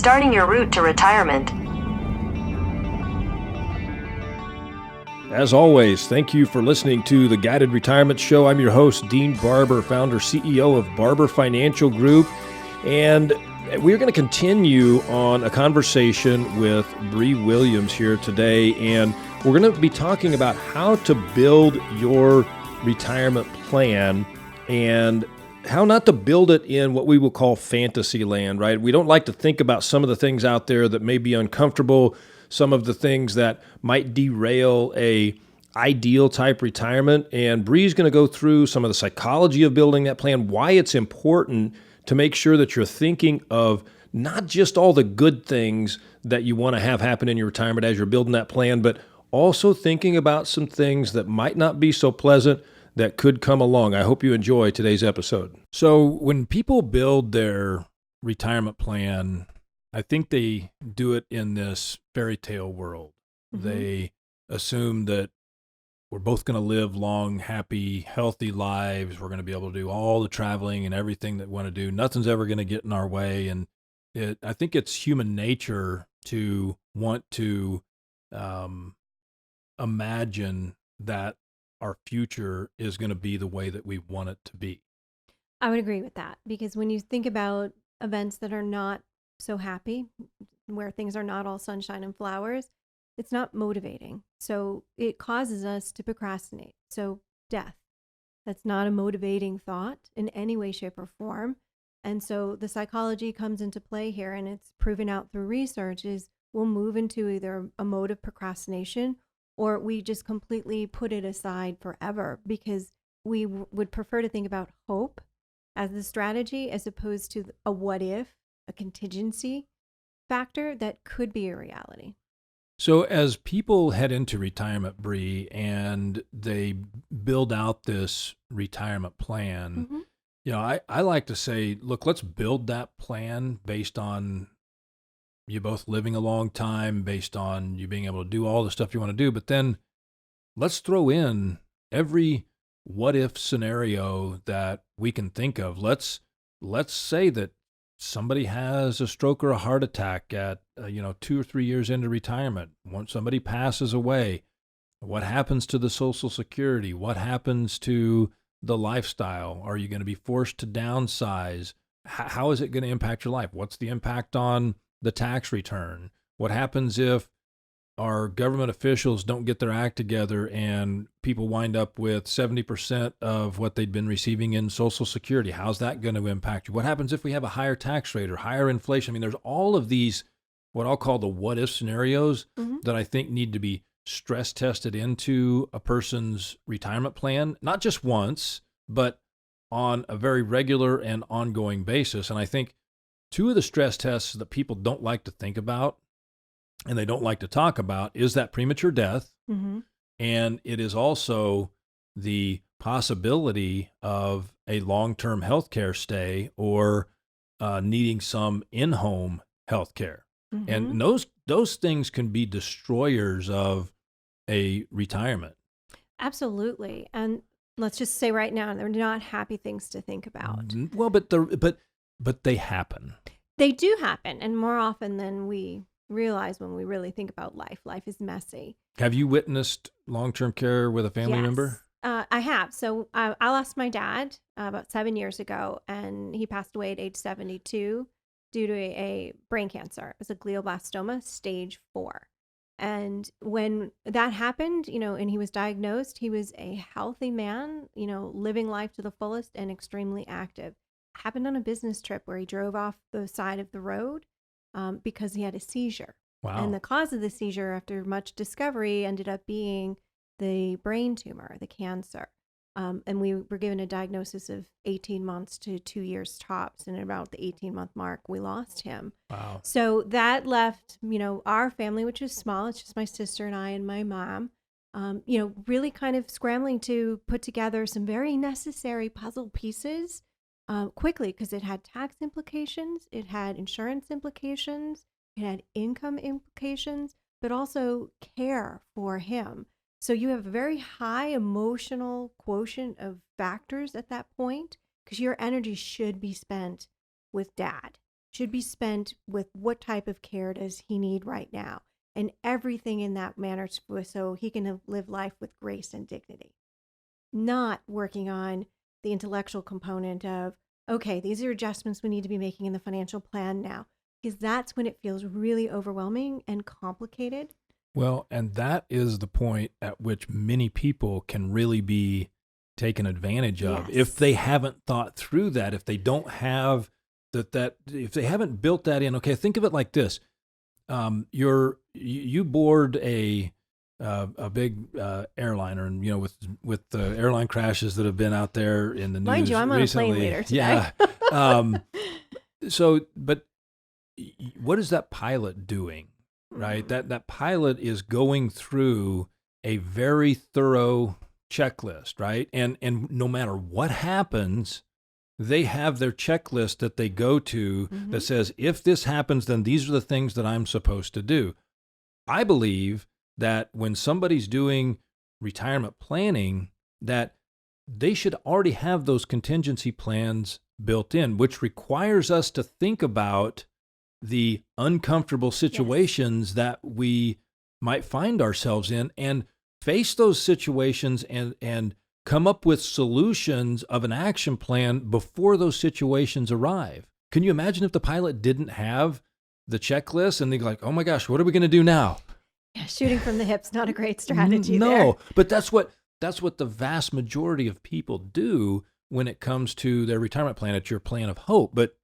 starting your route to retirement. As always, thank you for listening to the Guided Retirement Show. I'm your host, Dean Barber, founder, CEO of Barber Financial Group. And we're going to continue on a conversation with Brie Williams here today. And we're going to be talking about how to build your retirement plan and how not to build it in what we will call fantasy land, right? We don't like to think about some of the things out there that may be uncomfortable, some of the things that might derail a ideal type retirement. And Brie's going to go through some of the psychology of building that plan, why it's important to make sure that you're thinking of not just all the good things that you want to have happen in your retirement as you're building that plan, but also thinking about some things that might not be so pleasant that could come along. I hope you enjoy today's episode. So when people build their retirement plan, I think they do it in this fairy tale world. Mm-hmm. They assume that we're both going to live long, happy, healthy lives. We're going to be able to do all the traveling and everything that we want to do. Nothing's ever going to get in our way. And I think it's human nature to want to imagine that our future is going to be the way that we want it to be. I would agree with that, because when you think about events that are not so happy, where things are not all sunshine and flowers, it's not motivating. So it causes us to procrastinate. So death, that's not a motivating thought in any way, shape, or form. And so the psychology comes into play here, and it's proven out through research, is we'll move into either a mode of procrastination or we just completely put it aside forever, because we would prefer to think about hope as the strategy as opposed to a what if, a contingency factor that could be a reality. So as people head into retirement, Brie, and they build out this retirement plan, Mm-hmm. I like to say, look, let's build that plan based on you both living a long time, based on you being able to do all the stuff you want to do. But then let's throw in every what if scenario that we can think of. Let's say that somebody has a stroke or a heart attack at 2 or 3 years into retirement. Once somebody passes away, what happens to the Social Security? What happens to the lifestyle? Are you going to be forced to downsize? How is it going to impact your life? What's the impact on the tax return? What happens if our government officials don't get their act together and people wind up with 70% of what they'd been receiving in Social Security? How's that going to impact you? What happens if we have a higher tax rate or higher inflation? I mean, there's all of these, what I'll call the what if scenarios, mm-hmm. that I think need to be stress tested into a person's retirement plan, not just once, but on a very regular and ongoing basis. And I think two of the stress tests that people don't like to think about and they don't like to talk about is that premature death. Mm-hmm. And it is also the possibility of a long-term healthcare stay or needing some in-home healthcare. Mm-hmm. And those things can be destroyers of a retirement. Absolutely. And let's just say right now, they're not happy things to think about. Well, but they happen. They do happen, and more often than we realize when we really think about life. Life is messy. Have you witnessed long-term care with a family member? I have. So I lost my dad about 7 years ago, and he passed away at age 72 due to a brain cancer. It was a glioblastoma, stage 4. And when that happened, and he was diagnosed, he was a healthy man, living life to the fullest and extremely active. Happened on a business trip where he drove off the side of the road because he had a seizure. Wow. And the cause of the seizure, after much discovery, ended up being the brain tumor, the cancer. And we were given a diagnosis of 18 months to 2 years tops. And at about the 18-month mark, we lost him. Wow. So that left, our family, which is small, it's just my sister and I and my mom, really kind of scrambling to put together some very necessary puzzle pieces quickly, because it had tax implications, it had insurance implications, it had income implications, but also care for him. So you have a very high emotional quotient of factors at that point, because your energy should be spent with dad. should be spent with what type of care does he need right now, and everything in that manner so he can live life with grace and dignity. Not working on the intellectual component of, okay, these are adjustments we need to be making in the financial plan now, because that's when it feels really overwhelming and complicated. Well, and that is the point at which many people can really be taken advantage of if they haven't thought through that, if they don't have if they haven't built that in. Okay, think of it like this: you board a big airliner, and with the airline crashes that have been out there in the news Mind you, I'm recently. on a plane later today. Yeah. But what is that pilot doing? Right? That pilot is going through a very thorough checklist, right? And no matter what happens, they have their checklist that they go to that says, if this happens, then these are the things that I'm supposed to do. I believe that when somebody's doing retirement planning, that they should already have those contingency plans built in, which requires us to think about the uncomfortable situations that we might find ourselves in, and face those situations and come up with solutions of an action plan before those situations arrive. Can you imagine if the pilot didn't have the checklist and they're like, oh my gosh, what are we going to do now? Yeah, shooting from the hip's not a great strategy. No, but that's what the vast majority of people do when it comes to their retirement plan. It's your plan of hope. But,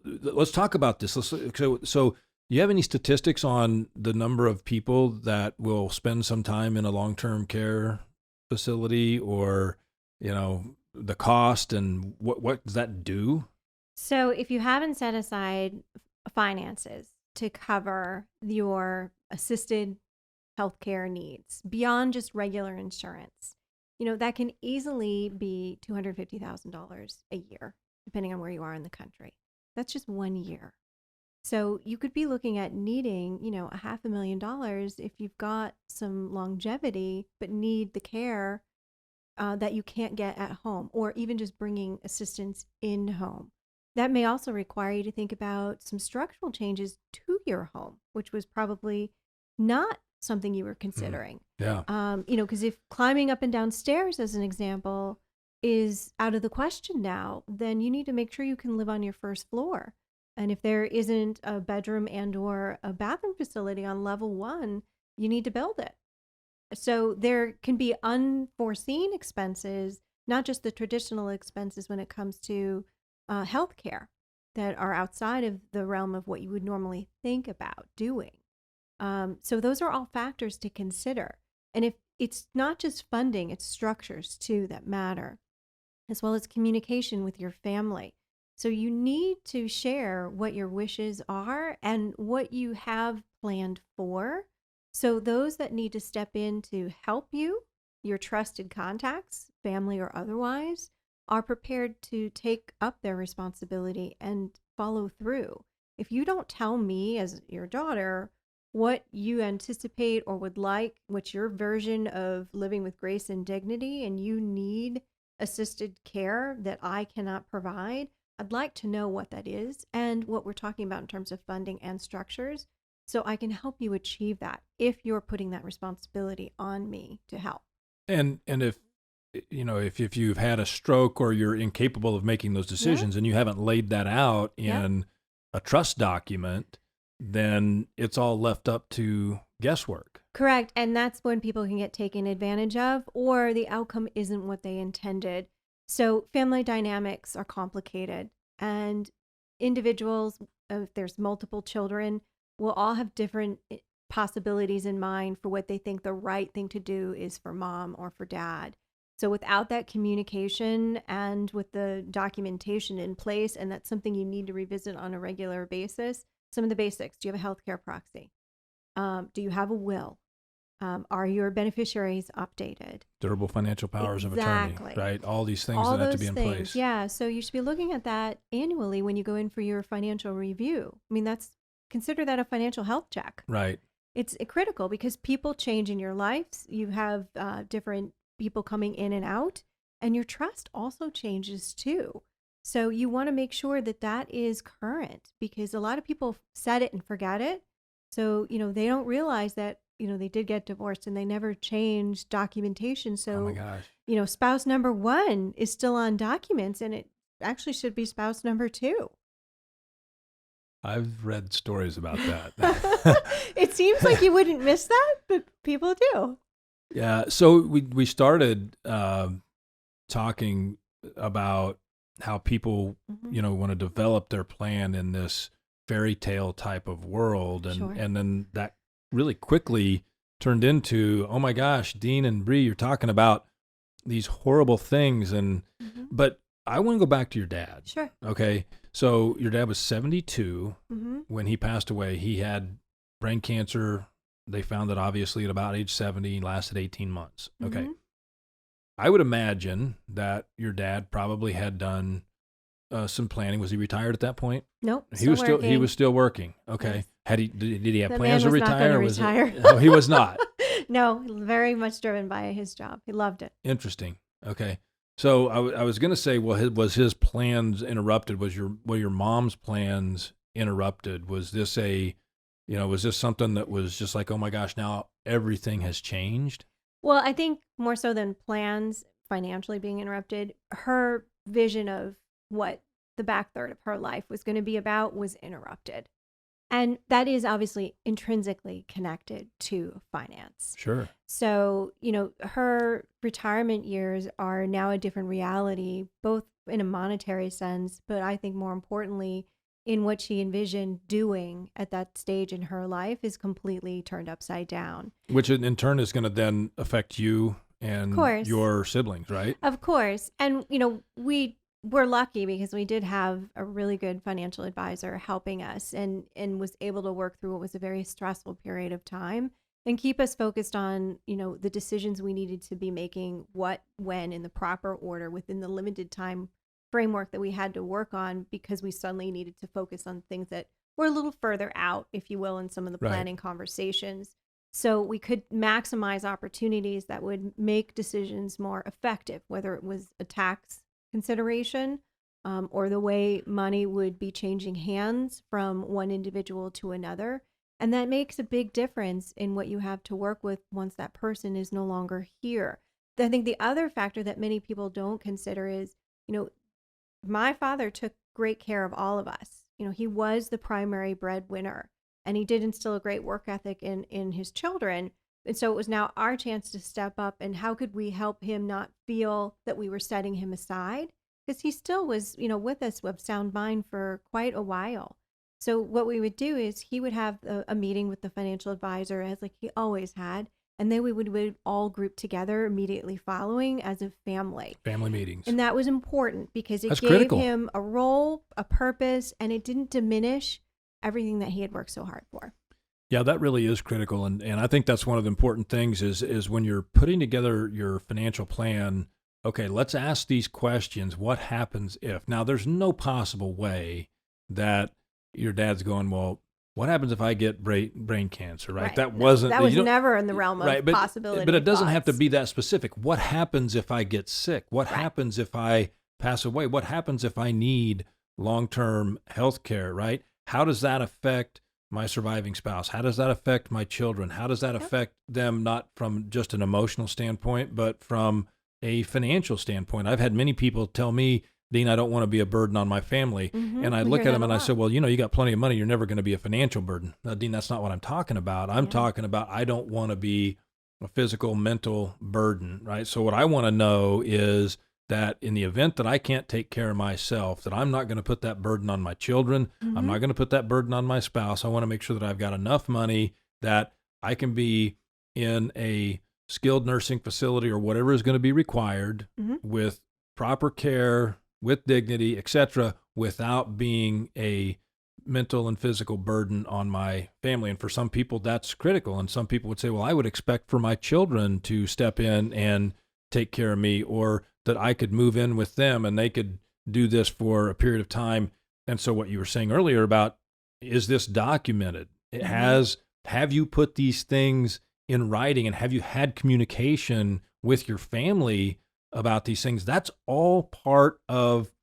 let's talk about this. So do you have any statistics on the number of people that will spend some time in a long-term care facility, or, the cost, and what does that do? So if you haven't set aside finances to cover your assisted healthcare needs beyond just regular insurance, that can easily be $250,000 a year, depending on where you are in the country. That's just 1 year. So you could be looking at needing, $500,000 if you've got some longevity, but need the care that you can't get at home, or even just bringing assistance in home. That may also require you to think about some structural changes to your home, which was probably not something you were considering. Yeah. Because if climbing up and down stairs, as an example, is out of the question now, then you need to make sure you can live on your first floor. And if there isn't a bedroom and or a bathroom facility on level 1, you need to build it. So there can be unforeseen expenses, not just the traditional expenses when it comes to healthcare, that are outside of the realm of what you would normally think about doing. So those are all factors to consider. And if it's not just funding, it's structures too that matter, as well as communication with your family. So you need to share what your wishes are and what you have planned for. So those that need to step in to help you, your trusted contacts, family or otherwise, are prepared to take up their responsibility and follow through. If you don't tell me as your daughter what you anticipate or would like, what's your version of living with grace and dignity, and you need assisted care that I cannot provide, I'd like to know what that is and what we're talking about in terms of funding and structures, so I can help you achieve that if you're putting that responsibility on me to help. And if you've had a stroke or you're incapable of making those decisions, and you haven't laid that out in a trust document, then it's all left up to guesswork. Correct. And that's when people can get taken advantage of, or the outcome isn't what they intended. So family dynamics are complicated, and individuals, if there's multiple children, will all have different possibilities in mind for what they think the right thing to do is for mom or for dad. So without that communication and with the documentation in place, and that's something you need to revisit on a regular basis, some of the basics: do you have a healthcare proxy? Do you have a will? Are your beneficiaries updated? Durable financial powers of attorney, right? All these things that have to be in place. Yeah, so you should be looking at that annually when you go in for your financial review. I mean, consider that a financial health check. Right. It's critical because people change in your lives. You have different people coming in and out, and your trust also changes too. So you want to make sure that that is current, because a lot of people set it and forget it. So, they don't realize that, they did get divorced and they never changed documentation. Oh my So, gosh. spouse number one is still on documents, and it actually should be spouse number two. I've read stories about that. It seems like you wouldn't miss that, but people do. Yeah. So we started talking about how people, want to develop their plan in this fairy tale type of world. And, Sure. and then that really quickly turned into, oh my gosh, Dean and Brie, you're talking about these horrible things. But I want to go back to your dad. Sure. Okay. So your dad was 72 Mm-hmm. when he passed away. He had brain cancer. They found it obviously at about age 70, lasted 18 months. Okay. Mm-hmm. I would imagine that your dad probably had done some planning. Was he retired at that point? Nope. He was still working. Okay. Yes. Did he have The plans to man was not retire? gonna Or was retire. it, no, he was not. No, very much driven by his job. He loved it. Interesting. Okay. So I was going to say, well, was his plans interrupted? Were your mom's plans interrupted? Was this something that was just like, oh my gosh, now everything has changed? Well, I think more so than plans financially being interrupted, her vision of what the back third of her life was going to be about was interrupted. And that is obviously intrinsically connected to finance. Sure. So, her retirement years are now a different reality, both in a monetary sense, but I think more importantly, in what she envisioned doing at that stage in her life is completely turned upside down. Which in turn is going to then affect you and your siblings, right? Of course. And, we're lucky because we did have a really good financial advisor helping us and was able to work through what was a very stressful period of time and keep us focused on, the decisions we needed to be making, what, when, in the proper order within the limited time framework that we had to work on, because we suddenly needed to focus on things that were a little further out, if you will, in some of the planning conversations. So we could maximize opportunities that would make decisions more effective, whether it was a tax consideration or the way money would be changing hands from one individual to another. And that makes a big difference in what you have to work with once that person is no longer here. I think the other factor that many people don't consider is, my father took great care of all of us. He was the primary breadwinner, and he did instill a great work ethic in his children. And so it was now our chance to step up, and how could we help him not feel that we were setting him aside? Because he still was, with us with sound mind for quite a while. So what we would do is he would have a meeting with the financial advisor, as like he always had, and then we would all group together immediately following as a family. Family meetings. And that was important because it That's gave critical. him a role, a purpose, and it didn't diminish everything that he had worked so hard for. Yeah, that really is critical. And I think that's one of the important things is when you're putting together your financial plan, okay, let's ask these questions. What happens if? Now, there's no possible way that your dad's going, well, what happens if I get brain cancer, right? That wasn't... That was never in the realm of possibility. But it doesn't have to be that specific. What happens if I get sick? What happens if I pass away? What happens if I need long-term health care, right? How does that affect my surviving spouse? How does that affect my children? How does that affect them, not from just an emotional standpoint, but from a financial standpoint? I've had many people tell me, Dean, I don't want to be a burden on my family. And I look at them and I say, well, you got plenty of money. You're never going to be a financial burden. Now, Dean, that's not what I'm talking about. I'm talking about I don't want to be a physical, mental burden, right? So what I want to know is that in the event that I can't take care of myself, that I'm not going to put that burden on my children. I'm not going to put that burden on my spouse. I want to make sure that I've got enough money that I can be in a skilled nursing facility or whatever is going to be required with proper care, with dignity, etc., without being a mental and physical burden on my family. And for some people, that's critical. And some people would say, well, I would expect for my children to step in and take care of me, or that I could move in with them and they could do this for a period of time. And so what you were saying earlier about, is this documented? Have you put these things in writing, and have you had communication with your family about these things? That's all part of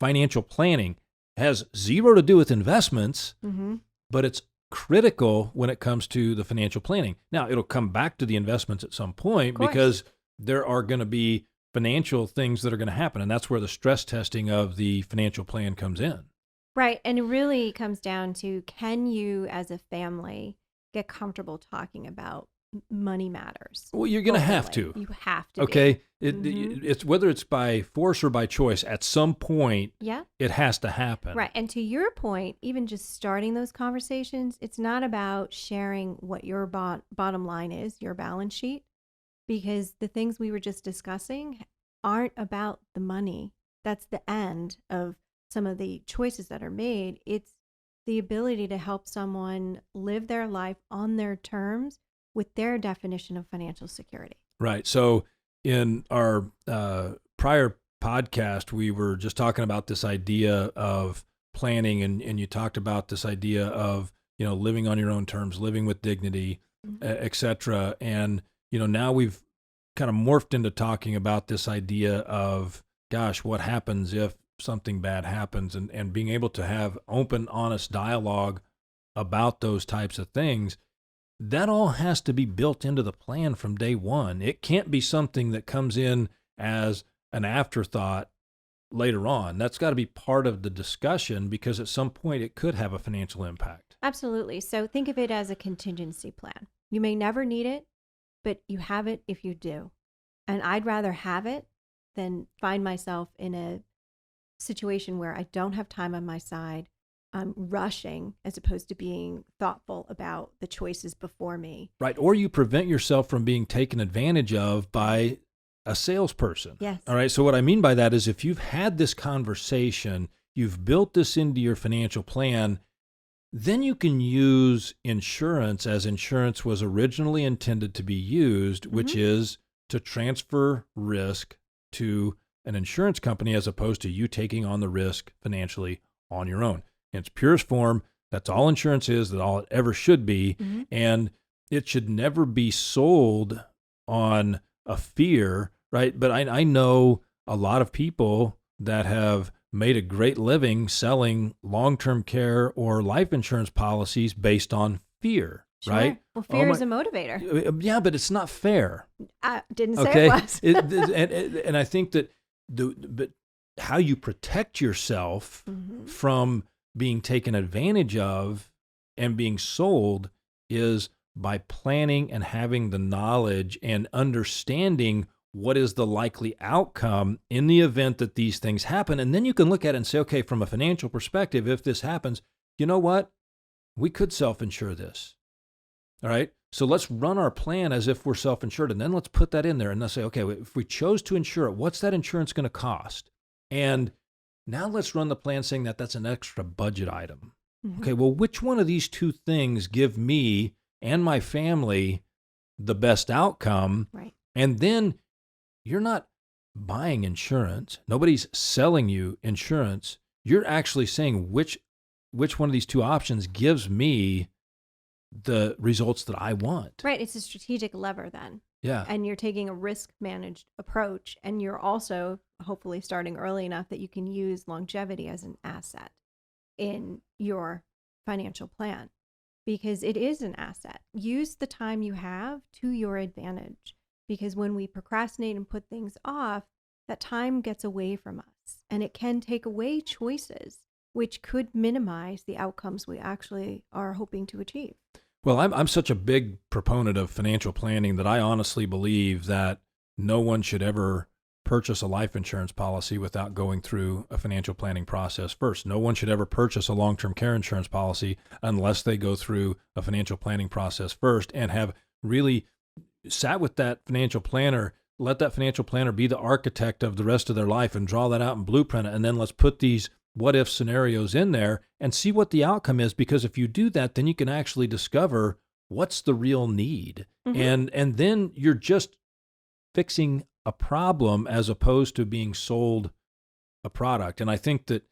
financial planning has zero to do with investments, Mm-hmm. but it's critical when it comes to the financial planning. Now, it'll come back to the investments at some point course. because there are going to be financial things that are going to happen. And that's where the stress testing of the financial plan comes in. Right. And it really comes down to, can you as a family get comfortable talking about money matters? Well, you're going to have to. You have to. Okay. Mhm. It's whether it's by force or by choice, at some point, Yeah. it has to happen. Right. And to your point, even just starting those conversations, it's not about sharing what your bottom line is, your balance sheet, because the things we were just discussing aren't about the money. That's the end of some of the choices that are made. It's the ability to help someone live their life on their terms with their definition of financial security. Right. So in our prior podcast, we were just talking about this idea of planning, and you talked about this idea of, living on your own terms, living with dignity, et cetera. And, now we've kind of morphed into talking about this idea of, gosh, what happens if something bad happens, and being able to have open, honest dialogue about those types of things. That all has to be built into the plan from day one. It can't be something that comes in as an afterthought later on. That's got to be part of the discussion, because at some point it could have a financial impact. Absolutely. So think of it as a contingency plan. You may never need it, but you have it if you do. And I'd rather have it than find myself in a situation where I don't have time on my side. I'm rushing as opposed to being thoughtful about the choices before me. Right. Or you prevent yourself from being taken advantage of by a salesperson. Yes. All right. So what I mean by that is, if you've had this conversation, you've built this into your financial plan, then you can use insurance as insurance was originally intended to be used, which is to transfer risk to an insurance company as opposed to you taking on the risk financially on your own. In its purest form, that's all insurance is, that all it ever should be. And it should never be sold on a fear, right? But I know a lot of people that have made a great living selling long-term care or life insurance policies based on fear, Sure. right? Well, fear is a motivator. Yeah, but it's not fair. I didn't say it was. And I think that but how you protect yourself from being taken advantage of and being sold is by planning and having the knowledge and understanding what is the likely outcome in the event that these things happen. And then you can look at it and say, okay, from a financial perspective, if this happens, you know what? We could self-insure this. All right. So let's run our plan as if we're self-insured, and then let's put that in there and let's say, okay, if we chose to insure it, what's that insurance going to cost? And now let's run the plan saying that that's an extra budget item. Okay, well, which one of these two things give me and my family the best outcome? Right. And then you're not buying insurance. Nobody's selling you insurance. You're actually saying which one of these two options gives me the results that I want. Right. It's a strategic lever then. Yeah. And you're taking a risk managed approach, and you're also hopefully starting early enough that you can use longevity as an asset in your financial plan, because it is an asset. Use the time you have to your advantage, because when we procrastinate and put things off, that time gets away from us, and it can take away choices which could minimize the outcomes we actually are hoping to achieve. Well, I'm such a big proponent of financial planning that I honestly believe that no one should ever purchase a life insurance policy without going through a financial planning process first. No one should ever purchase a long-term care insurance policy unless they go through a financial planning process first and have really sat with that financial planner, let that financial planner be the architect of the rest of their life and draw that out and blueprint it. And then let's put these what if scenarios in there and see what the outcome is. Because if you do that, then you can actually discover what's the real need. And then you're just fixing a problem as opposed to being sold a product. And I think that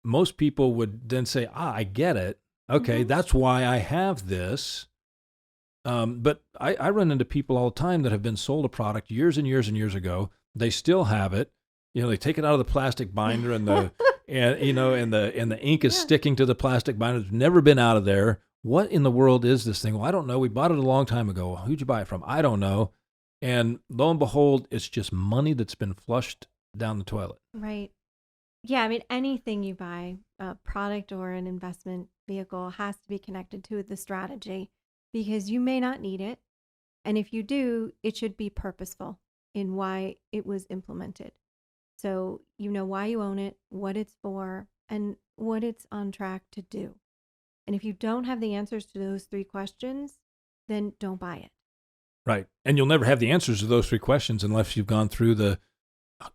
most people would then say, I get it. Okay, that's why I have this. But I run into people all the time that have been sold a product years and years and years ago. They still have it. They take it out of the plastic binder and the and the ink is Yeah. sticking to the plastic binder. It's never been out of there. What in the world is this thing? Well, I don't know. We bought it a long time ago. Who'd you buy it from? I don't know. And lo and behold, it's just money that's been flushed down the toilet. Right. Yeah, I mean, anything you buy, a product or an investment vehicle, has to be connected to the strategy, because you may not need it. And if you do, it should be purposeful in why it was implemented. So you know why you own it, what it's for, and what it's on track to do. And if you don't have the answers to those three questions, then don't buy it. Right. And you'll never have the answers to those three questions unless you've gone through the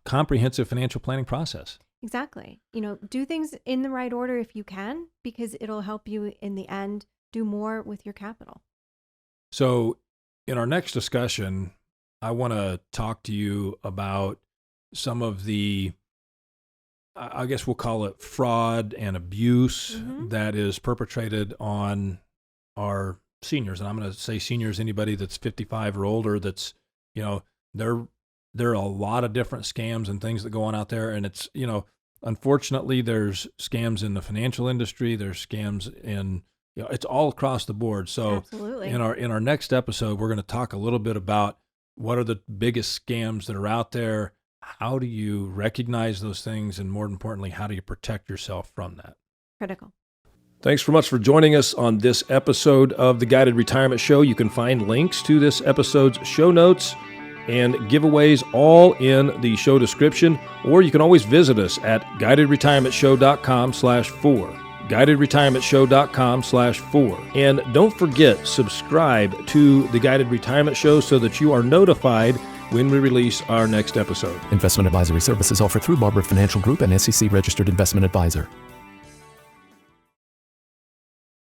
comprehensive financial planning process. Exactly. Do things in the right order if you can, because it'll help you in the end do more with your capital. So in our next discussion, I want to talk to you about some of the, I guess we'll call it fraud and abuse that is perpetrated on our seniors. And I'm going to say seniors, anybody that's 55 or older, that's, there are a lot of different scams and things that go on out there. And it's, unfortunately, there's scams in the financial industry. There's scams in, it's all across the board. So absolutely, in our next episode, we're going to talk a little bit about what are the biggest scams that are out there. How do you recognize those things? And more importantly, how do you protect yourself from that? critical. Thanks so much for joining us on this episode of the Guided Retirement Show. You can find links to this episode's show notes and giveaways all in the show description, or you can always visit us at guidedratirementshow.com/4. guidedratirementshow.com/4. And don't forget, subscribe to the Guided Retirement Show so that you are notified when we release our next episode. Investment advisory services offered through Barber Financial Group and SEC registered investment advisor.